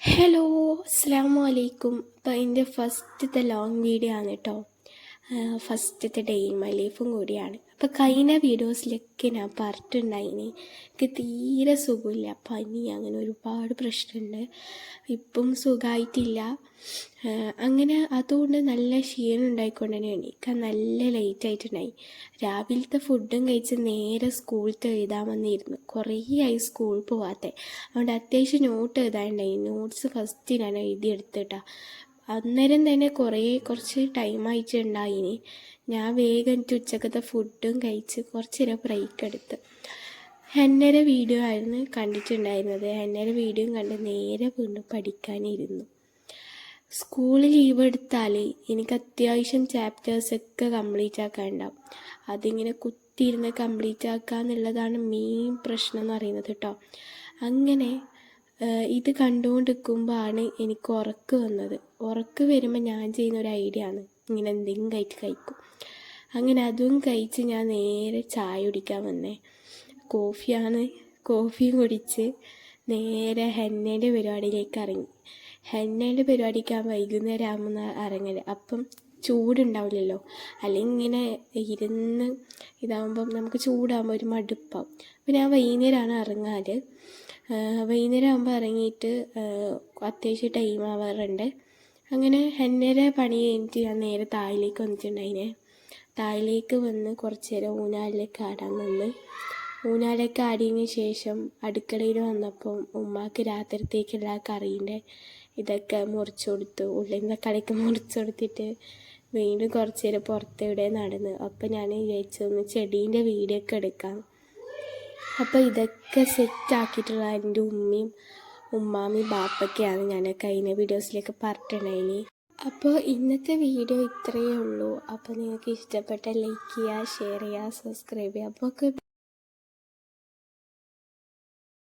Hello, അസ്സലാമു അലൈക്കും. അപ്പോൾ എൻ്റെ ഫസ്റ്റത്തെ ലോങ് വീഡിയോ ആണ് കേട്ടോ. ഫസ്റ്റത്തെ ഡേ ഇൻ മൈ ലൈഫും കൂടിയാണ്. അപ്പോൾ കഴിഞ്ഞ വീഡിയോസിലൊക്കെ ഞാൻ പറഞ്ഞിട്ടുണ്ടായിനി എനിക്ക് തീരെ സുഖമില്ല, പനി, അങ്ങനെ ഒരുപാട് പ്രശ്നമുണ്ട്. ഇപ്പം സുഖമായിട്ടില്ല. അങ്ങനെ അതുകൊണ്ട് നല്ല ക്ഷീണം ഉണ്ടായിക്കൊണ്ട് തന്നെ എണീക്കാൻ നല്ല ലേറ്റ് ആയിട്ടുണ്ടായി. രാവിലത്തെ ഫുഡും കഴിച്ച് നേരെ സ്കൂളിൽ എഴുതാൻ വന്നിരുന്നു. കുറേ ആയി സ്കൂളിൽ പോവാത്തെ, അതുകൊണ്ട് അത്യാവശ്യം നോട്ട് എഴുതാനുണ്ടായി. നോട്ട്സ് ഫസ്റ്റ് ഞാൻ എഴുതിയെടുത്തിട്ടാ. അന്നേരം തന്നെ കുറച്ച് ടൈമായിട്ടുണ്ടായിനി. ഞാൻ വേഗം എനിക്ക് ഉച്ചക്കത്തെ ഫുഡും കഴിച്ച് കുറച്ച് നേരം ബ്രേക്ക് എടുത്ത്. ഹെന്നയുടെ വീഡിയോ ആയിരുന്നു കണ്ടിട്ടുണ്ടായിരുന്നത്. ഹെന്നയുടെ വീഡിയോ കണ്ട് നേരെ വീണ്ടും പഠിക്കാനിരുന്നു. സ്കൂളിൽ ലീവ് എടുത്താൽ എനിക്ക് അത്യാവശ്യം ചാപ്റ്റേഴ്സൊക്കെ കംപ്ലീറ്റ് ആക്കാനുണ്ടാവും. അതിങ്ങനെ കുത്തിയിരുന്ന് കംപ്ലീറ്റ് ആക്കുക എന്നുള്ളതാണ് മെയിൻ പ്രശ്നം എന്ന് പറയുന്നത് കേട്ടോ. അങ്ങനെ ഇത് കണ്ടുകൊണ്ടിരിക്കുമ്പോഴാണ് എനിക്ക് ഉറക്കം വന്നത്. ഉറക്കം വരുമ്പോൾ ഞാൻ ചെയ്യുന്ന ഒരു ഐഡിയ ആണ്, ഇങ്ങനെ എന്തെങ്കിലും കഴിക്കും. അങ്ങനെ അതും കഴിച്ച് ഞാൻ നേരെ ചായ കുടിക്കാൻ വന്നേ. കോഫിയും കുടിച്ച് നേരെ ഹെന്നയുടെ പരിപാടിയിലേക്ക് ഇറങ്ങി. ഹെന്നയുടെ പരിപാടിക്കാൻ വൈകുന്നേരം ആകുമ്പോൾ ഇറങ്ങൽ. അപ്പം ചൂടുണ്ടാവില്ലല്ലോ, അല്ലെങ്കിൽ ഇങ്ങനെ ഇരുന്ന് ഇതാകുമ്പം നമുക്ക് ചൂടാകുമ്പോൾ ഒരു മടുപ്പാവും. അപ്പം ഞാൻ വൈകുന്നേരമാണ് ഇറങ്ങാറ്. വൈകുന്നേരം ആകുമ്പോൾ ഇറങ്ങിയിട്ട് അത്യാവശ്യം ടൈം ആവാറുണ്ട്. അങ്ങനെ ഹെന്നയുടെ പണി കഴിഞ്ഞിട്ട് ഞാൻ നേരെ താഴേക്ക് വന്നിട്ടുണ്ടായിനെ. താഴേക്ക് വന്ന് കുറച്ച് നേരം ഊഞ്ഞാലിലേക്ക് ആടാൻ നിന്ന്. ഊഞ്ഞാലിലേക്ക് ആടിയതിന് ശേഷം അടുക്കളയിൽ വന്നപ്പം ഉമ്മാക്ക് രാത്രിത്തേക്കുള്ള കറീൻ്റെ ഇതൊക്കെ മുറിച്ച് കൊടുത്തു. ഉള്ളിൽ നിന്ന് കളിക്ക് മുറിച്ച് കൊടുത്തിട്ട് വീണ്ടും കുറച്ച് നേരം പുറത്തെവിടെ നടന്ന്. അപ്പം ഞാൻ വിചാരിച്ചൊന്ന് ചെടീൻ്റെ വീഡിയോ ഒക്കെ എടുക്കാം. അപ്പോൾ ഇതൊക്കെ സെറ്റാക്കിയിട്ടുള്ള എൻ്റെ ഉമ്മാമയും ബാപ്പൊക്കെയാണ് ഞാൻ കഴിഞ്ഞ വീഡിയോസിലേക്ക് പറഞ്ഞിട്ടുണ്ടായിനി. അപ്പോൾ ഇന്നത്തെ വീഡിയോ ഇത്രയേ ഉള്ളൂ. അപ്പോൾ നിങ്ങൾക്ക് ഇഷ്ടപ്പെട്ട ലൈക്ക് ചെയ്യുക, ഷെയർ ചെയ്യുക, സബ്സ്ക്രൈബ് ചെയ്യുക. അപ്പോൾ